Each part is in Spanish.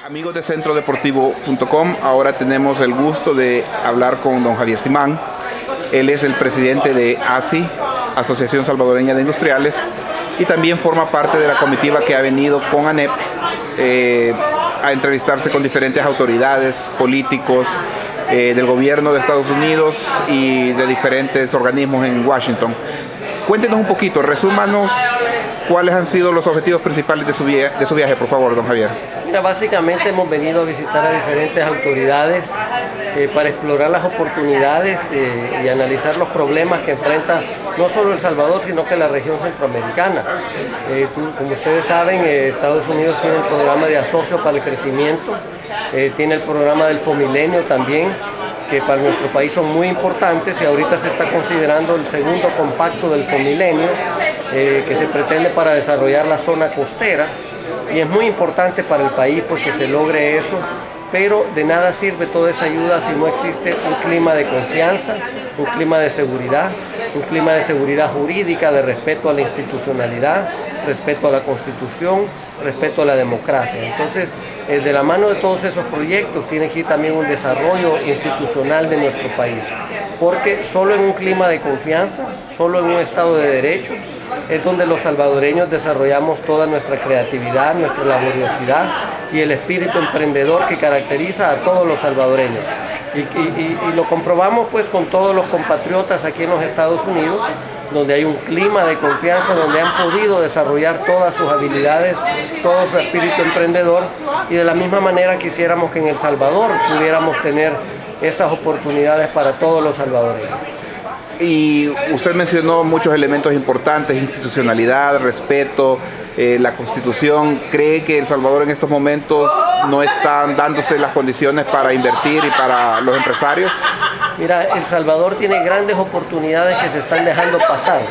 Amigos de centrodeportivo.com, ahora tenemos el gusto de hablar con don Javier Simán. Él es el presidente de ASI, Asociación Salvadoreña de Industriales, y también forma parte de la comitiva que ha venido con ANEP a entrevistarse con diferentes autoridades, políticos del gobierno de Estados Unidos y de diferentes organismos en Washington. Cuéntenos un poquito, resúmanos cuáles han sido los objetivos principales de su viaje, por favor, don Javier. Mira, básicamente hemos venido a visitar a diferentes autoridades para explorar las oportunidades y analizar los problemas que enfrenta no solo El Salvador, sino que la región centroamericana. Como ustedes saben, Estados Unidos tiene el programa de Asocio para el Crecimiento, tiene el programa del Fomilenio también, que para nuestro país son muy importantes, y ahorita se está considerando el segundo compacto del Fomilenio que se pretende para desarrollar la zona costera, y es muy importante para el país pues que se logre eso, pero de nada sirve toda esa ayuda si no existe un clima de confianza, un clima de seguridad jurídica, de respeto a la institucionalidad, respeto a la Constitución, respeto a la democracia. Entonces, de la mano de todos esos proyectos tiene que ir también un desarrollo institucional de nuestro país, porque solo en un clima de confianza, solo en un Estado de Derecho, es donde los salvadoreños desarrollamos toda nuestra creatividad, nuestra laboriosidad y el espíritu emprendedor que caracteriza a todos los salvadoreños. Y lo comprobamos pues con todos los compatriotas aquí en los Estados Unidos, donde hay un clima de confianza, donde han podido desarrollar todas sus habilidades, todo su espíritu emprendedor, y de la misma manera quisiéramos que en El Salvador pudiéramos tener esas oportunidades para todos los salvadoreños. Y usted mencionó muchos elementos importantes: institucionalidad, respeto, la Constitución. ¿Cree que El Salvador en estos momentos no están dándose las condiciones para invertir y para los empresarios? Mira, El Salvador tiene grandes oportunidades que se están dejando pasar.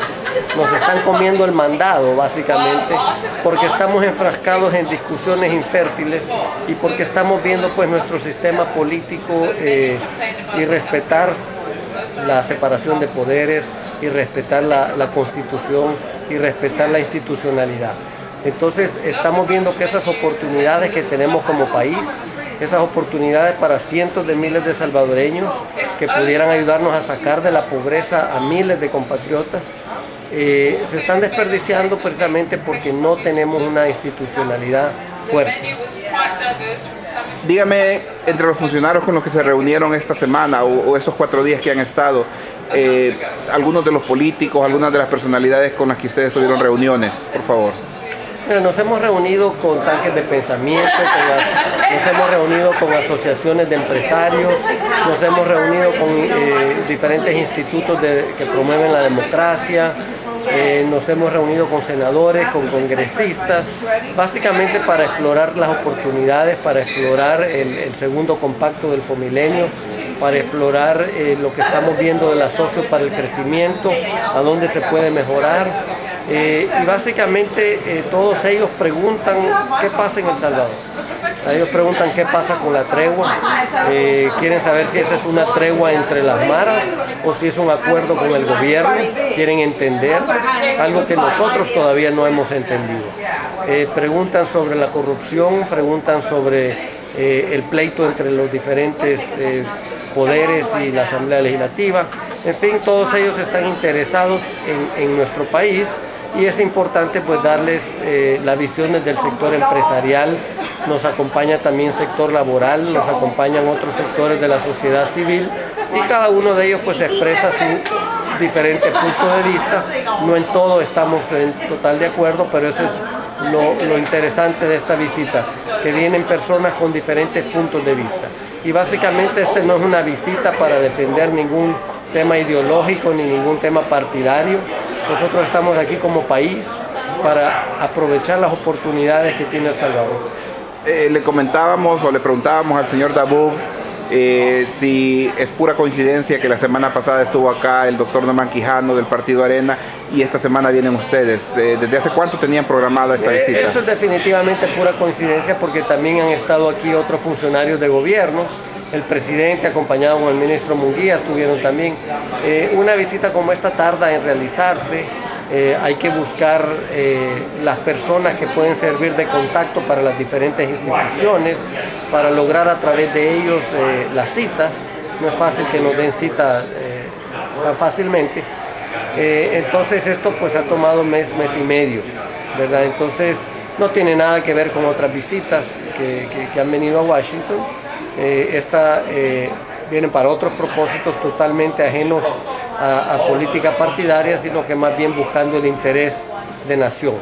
Nos están comiendo el mandado, básicamente, porque estamos enfrascados en discusiones infértiles y porque estamos viendo pues nuestro sistema político y respetar la separación de poderes, y respetar la Constitución, y respetar la institucionalidad. Entonces estamos viendo que esas oportunidades que tenemos como país, esas oportunidades para cientos de miles de salvadoreños que pudieran ayudarnos a sacar de la pobreza a miles de compatriotas, se están desperdiciando precisamente porque no tenemos una institucionalidad fuerte. Dígame, entre los funcionarios con los que se reunieron esta semana o estos 4 días que han estado, algunos de los políticos, algunas de las personalidades con las que ustedes tuvieron reuniones, por favor. Mira, nos hemos reunido con tanques de pensamiento, nos hemos reunido con asociaciones de empresarios, nos hemos reunido con diferentes institutos que promueven la democracia, nos hemos reunido con senadores, con congresistas, básicamente para explorar las oportunidades, para explorar el segundo compacto del Fomilenio, para explorar lo que estamos viendo del Asocio para el Crecimiento, a dónde se puede mejorar. Y básicamente todos ellos preguntan qué pasa en El Salvador. Ellos preguntan qué pasa con la tregua, quieren saber si esa es una tregua entre las maras o si es un acuerdo con el gobierno, quieren entender algo que nosotros todavía no hemos entendido. Preguntan sobre la corrupción, preguntan sobre el pleito entre los diferentes poderes y la Asamblea Legislativa. En fin, todos ellos están interesados en nuestro país, y es importante pues darles las visiones del sector empresarial. Nos acompaña también sector laboral, nos acompañan otros sectores de la sociedad civil, y cada uno de ellos pues expresa su diferente punto de vista. No en todo estamos en total de acuerdo, pero eso es lo interesante de esta visita, que vienen personas con diferentes puntos de vista. Y básicamente no es una visita para defender ningún tema ideológico ni ningún tema partidario. Nosotros estamos aquí como país para aprovechar las oportunidades que tiene El Salvador. Le comentábamos o le preguntábamos al señor Dabov si es pura coincidencia que la semana pasada estuvo acá el doctor Norman Quijano del Partido Arena y esta semana vienen ustedes. ¿Desde hace cuánto tenían programada esta visita? Eso es definitivamente pura coincidencia, porque también han estado aquí otros funcionarios de gobierno. El presidente, acompañado con el ministro Munguía, estuvieron también. Una visita como esta tarda en realizarse hay que buscar las personas que pueden servir de contacto para las diferentes instituciones, para lograr a través de ellos las citas. No es fácil que nos den cita tan fácilmente. Entonces esto pues ha tomado mes y medio, ¿verdad? Entonces no tiene nada que ver con otras visitas que han venido a Washington. Vienen para otros propósitos totalmente ajenos a política partidaria, sino que más bien buscando el interés de nación.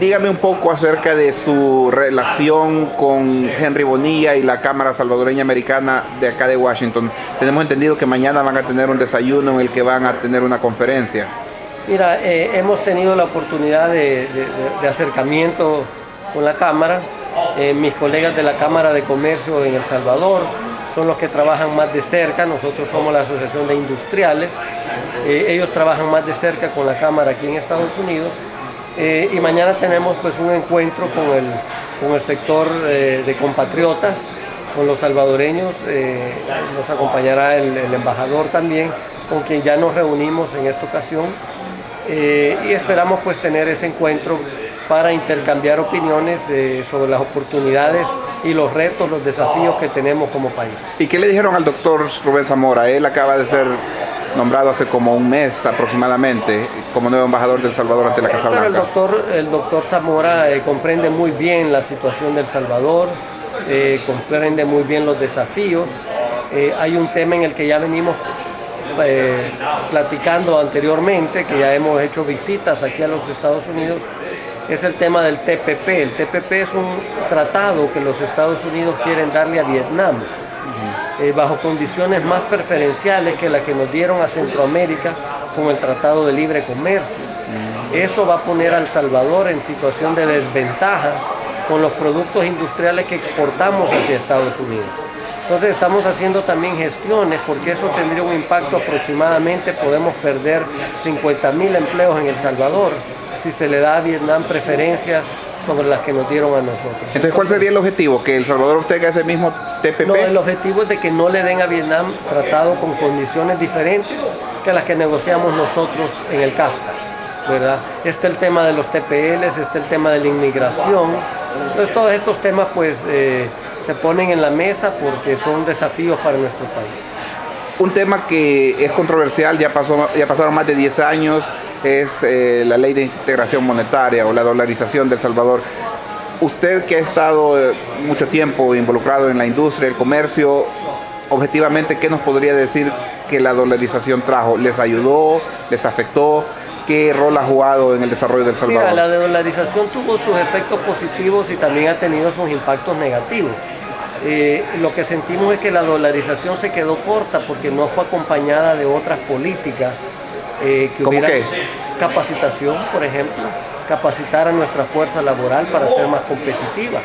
Dígame un poco acerca de su relación con Henry Bonilla y la Cámara Salvadoreña Americana de acá de Washington. Tenemos entendido que mañana van a tener un desayuno en el que van a tener una conferencia. Mira, hemos tenido la oportunidad de acercamiento con la Cámara. Mis colegas de la Cámara de Comercio en El Salvador son los que trabajan más de cerca. Nosotros somos la Asociación de Industriales. Ellos trabajan más de cerca con la Cámara aquí en Estados Unidos. Y mañana tenemos pues un encuentro con el sector de compatriotas, con los salvadoreños. Nos acompañará el embajador también, con quien ya nos reunimos en esta ocasión. Y esperamos pues tener ese encuentro para intercambiar opiniones sobre las oportunidades y los retos, los desafíos que tenemos como país. ¿Y qué le dijeron al doctor Rubén Zamora? Él acaba de ser nombrado hace como un mes aproximadamente como nuevo embajador de El Salvador ante la Casa Blanca. Pero el doctor Zamora comprende muy bien la situación de El Salvador, comprende muy bien los desafíos. Hay un tema en el que ya venimos platicando anteriormente, que ya hemos hecho visitas aquí a los Estados Unidos, es el tema del TPP. El TPP es un tratado que los Estados Unidos quieren darle a Vietnam, bajo condiciones más preferenciales que las que nos dieron a Centroamérica con el Tratado de Libre Comercio. Eso va a poner a El Salvador en situación de desventaja con los productos industriales que exportamos hacia Estados Unidos. Entonces estamos haciendo también gestiones, porque eso tendría un impacto aproximadamente, podemos perder 50.000 empleos en El Salvador si se le da a Vietnam preferencias sobre las que nos dieron a nosotros. Entonces, ¿cuál sería el objetivo? ¿Que El Salvador obtenga ese mismo TPP? No, el objetivo es de que no le den a Vietnam tratado con condiciones diferentes que las que negociamos nosotros en el CAFTA, ¿verdad? Está el tema de los TPLs, está el tema de la inmigración. Entonces, todos estos temas pues se ponen en la mesa porque son desafíos para nuestro país. Un tema que es controversial, ya pasaron más de 10 años, es la ley de integración monetaria o la dolarización de El Salvador. Usted que ha estado mucho tiempo involucrado en la industria, el comercio, objetivamente, ¿qué nos podría decir que la dolarización trajo? ¿Les ayudó? ¿Les afectó? ¿Qué rol ha jugado en el desarrollo de El Salvador? Mira, la dolarización tuvo sus efectos positivos y también ha tenido sus impactos negativos. Lo que sentimos es que la dolarización se quedó corta porque no fue acompañada de otras políticas que hubieran capacitación, por ejemplo, capacitar a nuestra fuerza laboral para ser más competitiva,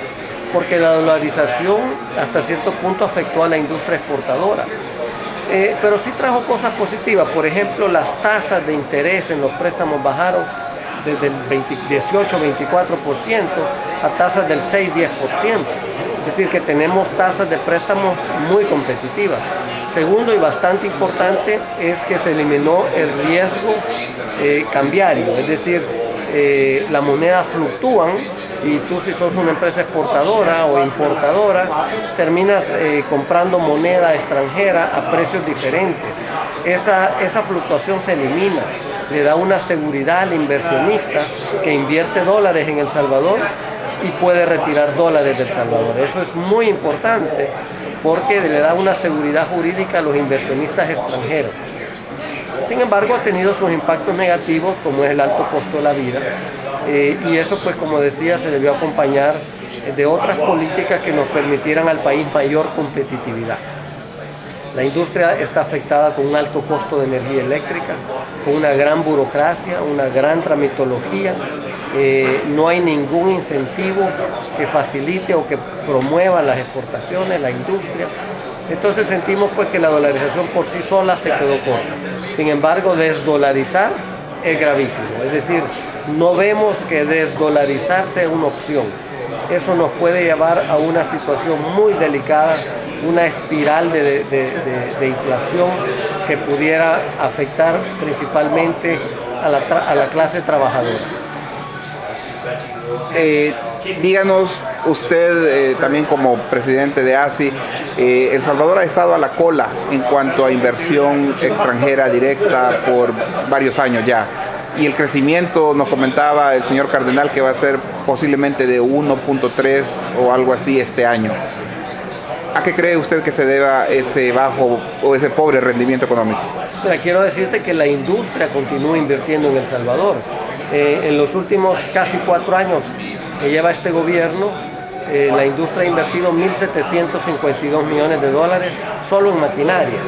porque la dolarización hasta cierto punto afectó a la industria exportadora. Pero sí trajo cosas positivas. Por ejemplo, las tasas de interés en los préstamos bajaron desde el 18-24% a tasas del 6-10%. Es decir, que tenemos tasas de préstamos muy competitivas. Segundo y bastante importante es que se eliminó el riesgo cambiario, es decir, las monedas fluctúan y tú, si sos una empresa exportadora o importadora, terminas comprando moneda extranjera a precios diferentes. Esa fluctuación se elimina, le da una seguridad al inversionista que invierte dólares en El Salvador y puede retirar dólares del Salvador. Eso es muy importante porque le da una seguridad jurídica a los inversionistas extranjeros. Sin embargo, ha tenido sus impactos negativos, como es el alto costo de la vida, y eso, pues, como decía, se debió acompañar de otras políticas que nos permitieran al país mayor competitividad. La industria está afectada con un alto costo de energía eléctrica, con una gran burocracia, una gran tramitología. No hay ningún incentivo que facilite o que promueva las exportaciones, la industria. Entonces sentimos pues que la dolarización por sí sola se quedó corta. Sin embargo, desdolarizar es gravísimo. Es decir, no vemos que desdolarizar sea una opción. Eso nos puede llevar a una situación muy delicada, una espiral de inflación que pudiera afectar principalmente a la clase trabajadora. Díganos usted, también como presidente de ASI, El Salvador ha estado a la cola en cuanto a inversión extranjera directa por varios años ya. Y el crecimiento, nos comentaba el señor Cardenal, que va a ser posiblemente de 1.3 o algo así este año. ¿A qué cree usted que se deba ese bajo o ese pobre rendimiento económico? Mira, quiero decirte que la industria continúa invirtiendo en El Salvador. En los últimos casi 4 años que lleva este gobierno, la industria ha invertido 1.752 millones de dólares solo en maquinaria.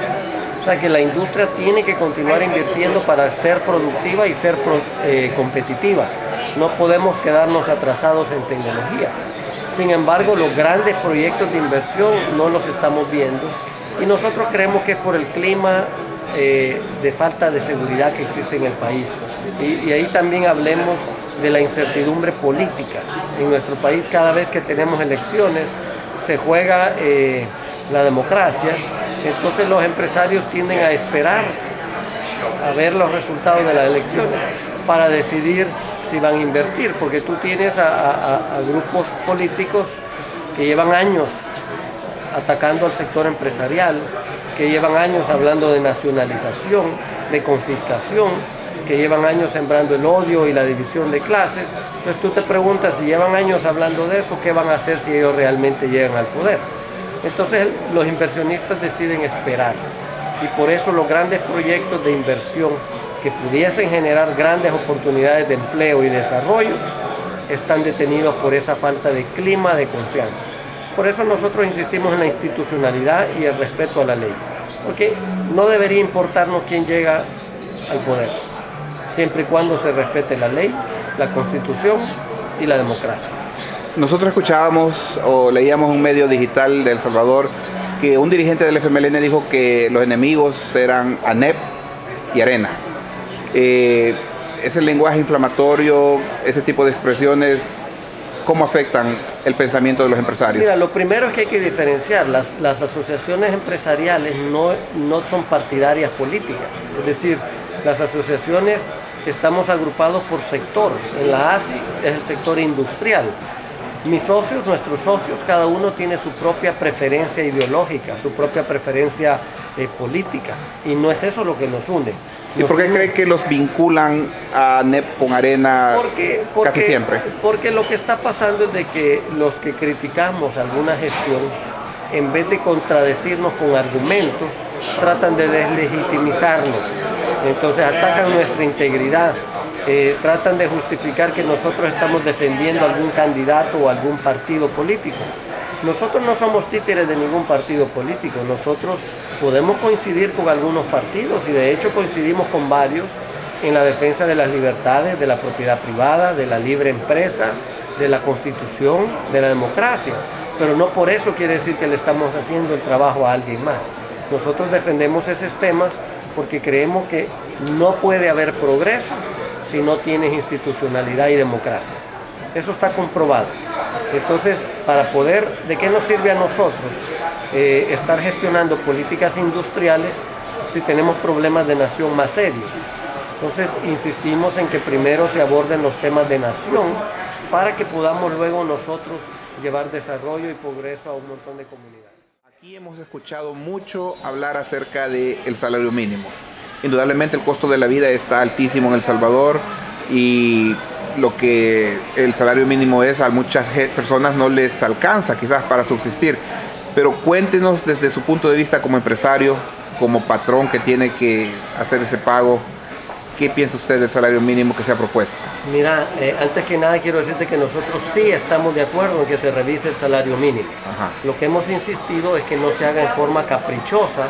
O sea que la industria tiene que continuar invirtiendo para ser productiva y ser competitiva. No podemos quedarnos atrasados en tecnología. Sin embargo, los grandes proyectos de inversión no los estamos viendo y nosotros creemos que es por el clima de falta de seguridad que existe en el país. Y ahí también hablemos de la incertidumbre política. En nuestro país, cada vez que tenemos elecciones, se juega la democracia. Entonces los empresarios tienden a esperar a ver los resultados de las elecciones para decidir si van a invertir, porque tú tienes a grupos políticos que llevan años atacando al sector empresarial, que llevan años hablando de nacionalización, de confiscación, que llevan años sembrando el odio y la división de clases. Entonces tú te preguntas, si llevan años hablando de eso, ¿qué van a hacer si ellos realmente llegan al poder? Entonces los inversionistas deciden esperar y por eso los grandes proyectos de inversión que pudiesen generar grandes oportunidades de empleo y desarrollo están detenidos por esa falta de clima de confianza. Por eso nosotros insistimos en la institucionalidad y el respeto a la ley, porque no debería importarnos quién llega al poder, siempre y cuando se respete la ley, la Constitución y la democracia. Nosotros escuchábamos o leíamos en un medio digital de El Salvador que un dirigente del FMLN dijo que los enemigos eran ANEP y Arena. Ese lenguaje inflamatorio, ese tipo de expresiones, ¿cómo afectan el pensamiento de los empresarios? Mira, lo primero es que hay que diferenciar. Las asociaciones empresariales no son partidarias políticas. Es decir, las asociaciones estamos agrupados por sector. En la ASI es el sector industrial. Mis socios, nuestros socios, cada uno tiene su propia preferencia ideológica, su propia preferencia política, y no es eso lo que nos une. ¿Y por qué cree que los vinculan a NEP con Arena casi siempre? Porque lo que está pasando es de que los que criticamos alguna gestión, en vez de contradecirnos con argumentos, tratan de deslegitimizarnos. Entonces atacan nuestra integridad. Tratan de justificar que nosotros estamos defendiendo algún candidato o algún partido político. Nosotros no somos títeres de ningún partido político, nosotros podemos coincidir con algunos partidos y de hecho coincidimos con varios en la defensa de las libertades, de la propiedad privada, de la libre empresa, de la Constitución, de la democracia, pero no por eso quiere decir que le estamos haciendo el trabajo a alguien más. Nosotros defendemos esos temas porque creemos que no puede haber progreso si no tienes institucionalidad y democracia. Eso está comprobado. Entonces, ¿de qué nos sirve a nosotros estar gestionando políticas industriales si tenemos problemas de nación más serios? Entonces, insistimos en que primero se aborden los temas de nación para que podamos luego nosotros llevar desarrollo y progreso a un montón de comunidades. Aquí hemos escuchado mucho hablar acerca del salario mínimo. Indudablemente el costo de la vida está altísimo en El Salvador y lo que el salario mínimo es a muchas personas no les alcanza quizás para subsistir. Pero cuéntenos desde su punto de vista como empresario, como patrón que tiene que hacer ese pago, ¿qué piensa usted del salario mínimo que se ha propuesto? Mira, antes que nada quiero decirte que nosotros sí estamos de acuerdo en que se revise el salario mínimo. Ajá. Lo que hemos insistido es que no se haga en forma caprichosa,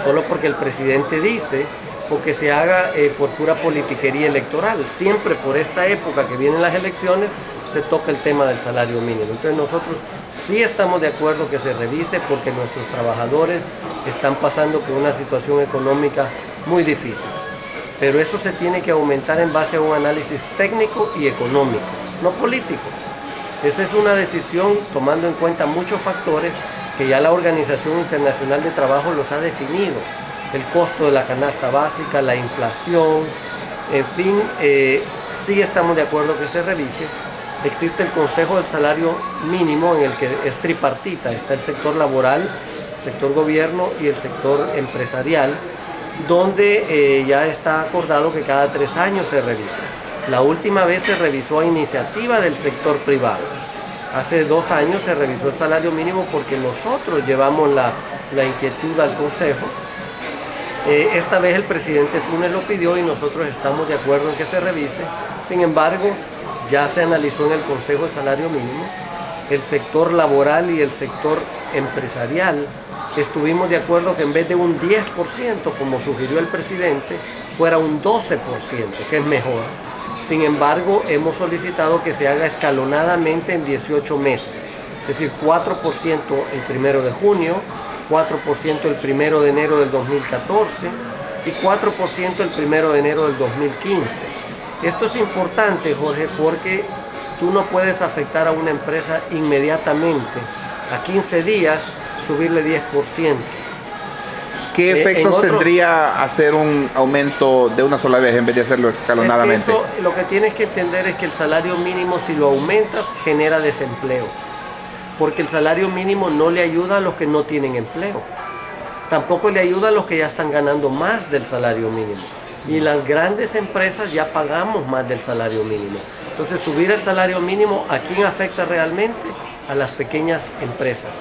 solo porque el presidente dice, o que se haga por pura politiquería electoral. Siempre por esta época que vienen las elecciones se toca el tema del salario mínimo. Entonces nosotros sí estamos de acuerdo que se revise porque nuestros trabajadores están pasando por una situación económica muy difícil. Pero eso se tiene que aumentar en base a un análisis técnico y económico, no político. Esa es una decisión tomando en cuenta muchos factores que ya la Organización Internacional de Trabajo los ha definido. el costo de la canasta básica, la inflación, en fin, sí estamos de acuerdo que se revise. Existe el Consejo del Salario Mínimo en el que es tripartita, está el sector laboral, el sector gobierno y el sector empresarial, donde ya está acordado que cada 3 años se revisa. La última vez se revisó a iniciativa del sector privado. Hace 2 años se revisó el salario mínimo porque nosotros llevamos la inquietud al Consejo. Esta vez el presidente Funes lo pidió y nosotros estamos de acuerdo en que se revise. Sin embargo, ya se analizó en el Consejo de Salario Mínimo. El sector laboral y el sector empresarial estuvimos de acuerdo que en vez de un 10%, como sugirió el presidente, fuera un 12%, que es mejor. Sin embargo, hemos solicitado que se haga escalonadamente en 18 meses, es decir, 4% el 1 de junio, 4% el 1 de enero del 2014 y 4% el 1 de enero del 2015. Esto es importante, Jorge, porque tú no puedes afectar a una empresa inmediatamente, a 15 días, subirle 10%. ¿Qué efectos tendría hacer un aumento de una sola vez en vez de hacerlo escalonadamente? Es que eso, lo que tienes que entender es que el salario mínimo, si lo aumentas, genera desempleo. Porque el salario mínimo no le ayuda a los que no tienen empleo. Tampoco le ayuda a los que ya están ganando más del salario mínimo. Y las grandes empresas ya pagamos más del salario mínimo. Entonces, subir el salario mínimo, ¿a quién afecta realmente? A las pequeñas empresas.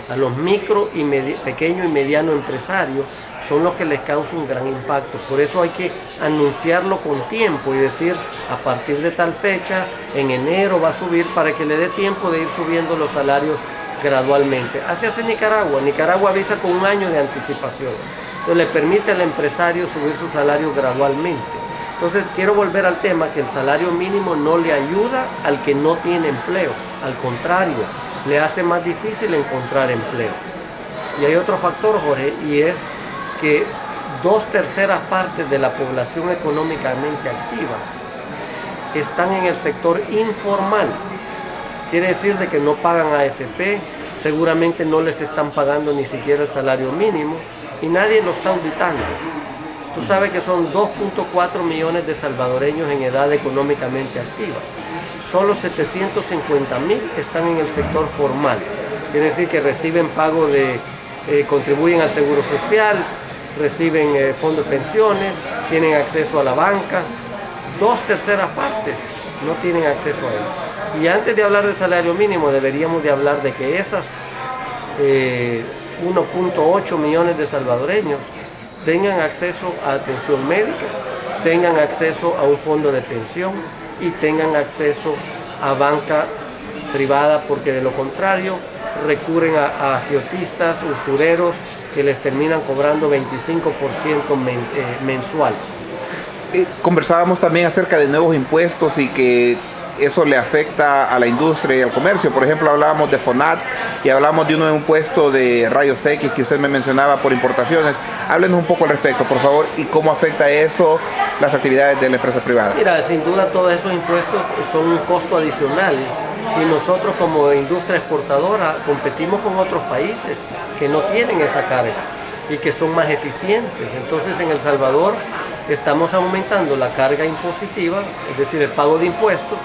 A los micro y pequeño y mediano empresarios son los que les causa un gran impacto. Por eso hay que anunciarlo con tiempo y decir, a partir de tal fecha, en enero va a subir, para que le dé tiempo de ir subiendo los salarios gradualmente. Así hace Nicaragua. Nicaragua avisa con 1 año de anticipación. Entonces le permite al empresario subir su salario gradualmente. Entonces quiero volver al tema que el salario mínimo no le ayuda al que no tiene empleo. Al contrario, le hace más difícil encontrar empleo. Y hay otro factor, Jorge, y es que 2/3 partes de la población económicamente activa están en el sector informal. Quiere decir de que no pagan AFP, seguramente no les están pagando ni siquiera el salario mínimo y nadie lo está auditando. Tú sabes que son 2.4 millones de salvadoreños en edad económicamente activa. Solo 750.000 están en el sector formal. Quiere decir que reciben pago contribuyen al seguro social, reciben fondos de pensiones, tienen acceso a la banca. 2/3 partes no tienen acceso a eso. Y antes de hablar del salario mínimo, deberíamos de hablar de que esas 1.8 millones de salvadoreños tengan acceso a atención médica, tengan acceso a un fondo de pensión y tengan acceso a banca privada, porque de lo contrario recurren a agiotistas, usureros, que les terminan cobrando 25% mensual. Conversábamos también acerca de nuevos impuestos y que eso le afecta a la industria y al comercio. Por ejemplo, hablábamos de FONAT y hablábamos de un nuevo impuesto de rayos X que usted me mencionaba por importaciones. Háblenos un poco al respecto, por favor, y cómo afecta eso las actividades de la empresa privada. Mira, sin duda todos esos impuestos son un costo adicional y nosotros como industria exportadora competimos con otros países que no tienen esa carga y que son más eficientes. Entonces en El Salvador estamos aumentando la carga impositiva, es decir, el pago de impuestos,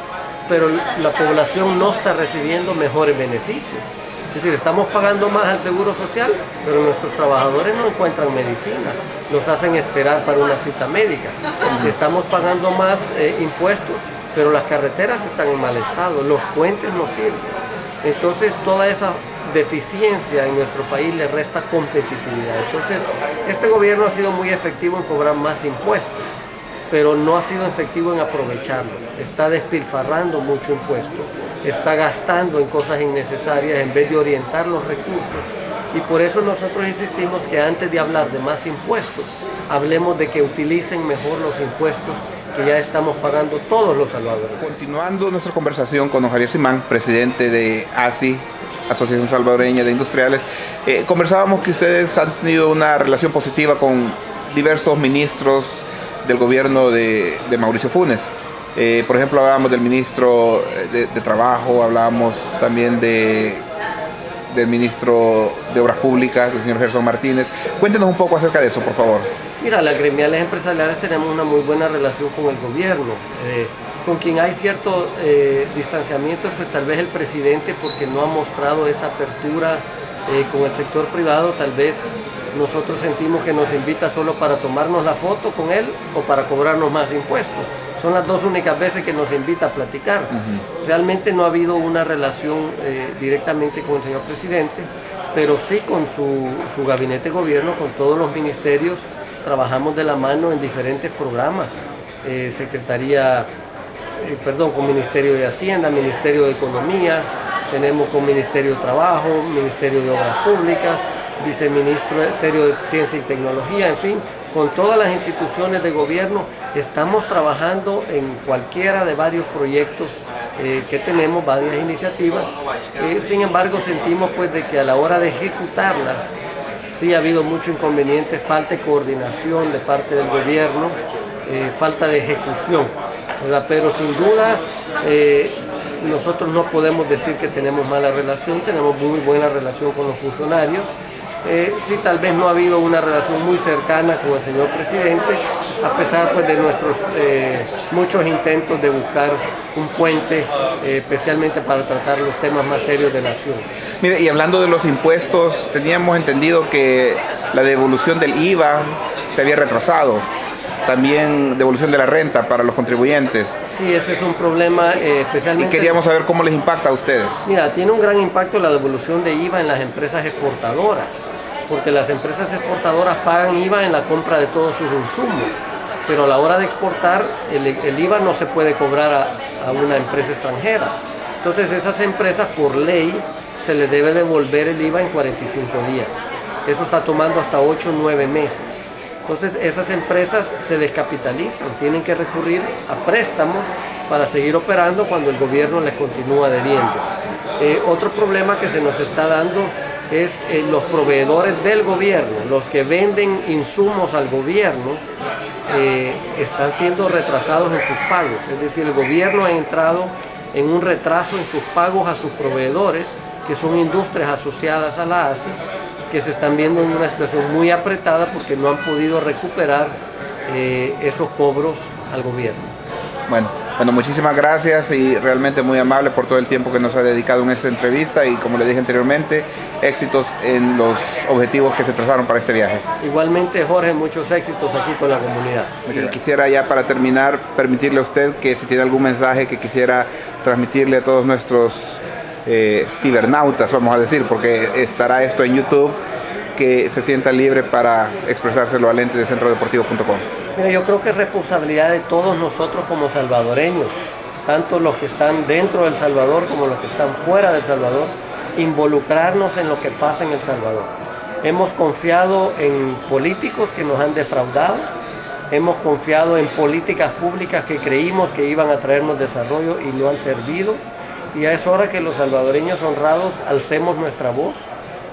pero la población no está recibiendo mejores beneficios. Es decir, estamos pagando más al seguro social, pero nuestros trabajadores no encuentran medicina, nos hacen esperar para una cita médica. Estamos pagando más impuestos, pero las carreteras están en mal estado, los puentes no sirven. Entonces toda esa deficiencia en nuestro país le resta competitividad. Entonces este gobierno ha sido muy efectivo en cobrar más impuestos, pero no ha sido efectivo en aprovecharlos. Está despilfarrando mucho impuesto, está gastando en cosas innecesarias en vez de orientar los recursos. Y por eso nosotros insistimos que antes de hablar de más impuestos, hablemos de que utilicen mejor los impuestos que ya estamos pagando todos los salvadoreños. Continuando nuestra conversación con don Javier Simán, presidente de ASI, Asociación Salvadoreña de Industriales, conversábamos que ustedes han tenido una relación positiva con diversos ministros del gobierno de Mauricio Funes. Por ejemplo, hablábamos del ministro de Trabajo, hablábamos también de del ministro de Obras Públicas, el señor Gerson Martínez. Cuéntenos un poco acerca de eso, por favor. Mira, las gremiales empresariales tenemos una muy buena relación con el gobierno. Con quien hay cierto distanciamiento, pues tal vez el presidente, porque no ha mostrado esa apertura con el sector privado. Tal vez nosotros sentimos que nos invita solo para tomarnos la foto con él o para cobrarnos más impuestos. Son las dos únicas veces que nos invita a platicar. Realmente no ha habido una relación directamente con el señor presidente, pero sí con su gabinete de gobierno, con todos los ministerios. Trabajamos de la mano en diferentes programas, con Ministerio de Hacienda, Ministerio de Economía, tenemos con Ministerio de Trabajo, Ministerio de Obras Públicas, Viceministerio de Ciencia y Tecnología, en fin, con todas las instituciones de gobierno estamos trabajando en cualquiera de varios proyectos que tenemos, varias iniciativas. Sin embargo, sentimos pues de que a la hora de ejecutarlas sí ha habido mucho inconveniente, falta de coordinación de parte del gobierno, falta de ejecución, ¿verdad? Pero sin duda nosotros no podemos decir que tenemos mala relación, tenemos muy buena relación con los funcionarios. Sí, tal vez no ha habido una relación muy cercana con el señor presidente, a pesar pues, de nuestros muchos intentos de buscar un puente, especialmente para tratar los temas más serios de nación. Mire, y hablando de los impuestos, teníamos entendido que la devolución del IVA se había retrasado, también devolución de la renta para los contribuyentes. Sí, ese es un problema especialmente... Y queríamos saber cómo les impacta a ustedes. Mira, tiene un gran impacto la devolución de IVA en las empresas exportadoras, porque las empresas exportadoras pagan IVA en la compra de todos sus insumos, pero a la hora de exportar el IVA no se puede cobrar a una empresa extranjera. Entonces esas empresas por ley se les debe devolver el IVA en 45 días. Eso está tomando hasta 8 o 9 meses. Entonces esas empresas se descapitalizan, tienen que recurrir a préstamos para seguir operando cuando el gobierno les continúa debiendo. Otro problema que se nos está dando es los proveedores del gobierno, los que venden insumos al gobierno, están siendo retrasados en sus pagos. Es decir, el gobierno ha entrado en un retraso en sus pagos a sus proveedores, que son industrias asociadas a la ASI, que se están viendo en una situación muy apretada porque no han podido recuperar esos cobros al gobierno. Bueno, muchísimas gracias y realmente muy amable por todo el tiempo que nos ha dedicado en esta entrevista y como le dije anteriormente, éxitos en los objetivos que se trazaron para este viaje. Igualmente, Jorge, muchos éxitos aquí con la comunidad. Y quisiera ya para terminar permitirle a usted que si tiene algún mensaje que quisiera transmitirle a todos nuestros cibernautas, vamos a decir, porque estará esto en YouTube, que se sienta libre para expresárselo al ente de centrodeportivo.com. Mira, yo creo que es responsabilidad de todos nosotros como salvadoreños, tanto los que están dentro del Salvador como los que están fuera del Salvador, involucrarnos en lo que pasa en El Salvador. Hemos confiado en políticos que nos han defraudado, hemos confiado en políticas públicas que creímos que iban a traernos desarrollo y no han servido. Y ya es hora que los salvadoreños honrados alcemos nuestra voz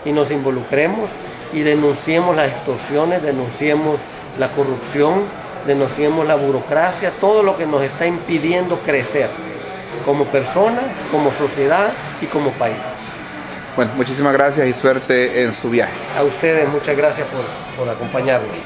y nos involucremos y denunciemos las extorsiones, denunciemos la corrupción, denunciemos la burocracia, todo lo que nos está impidiendo crecer como personas, como sociedad y como país. Bueno, muchísimas gracias y suerte en su viaje. A ustedes muchas gracias por acompañarnos.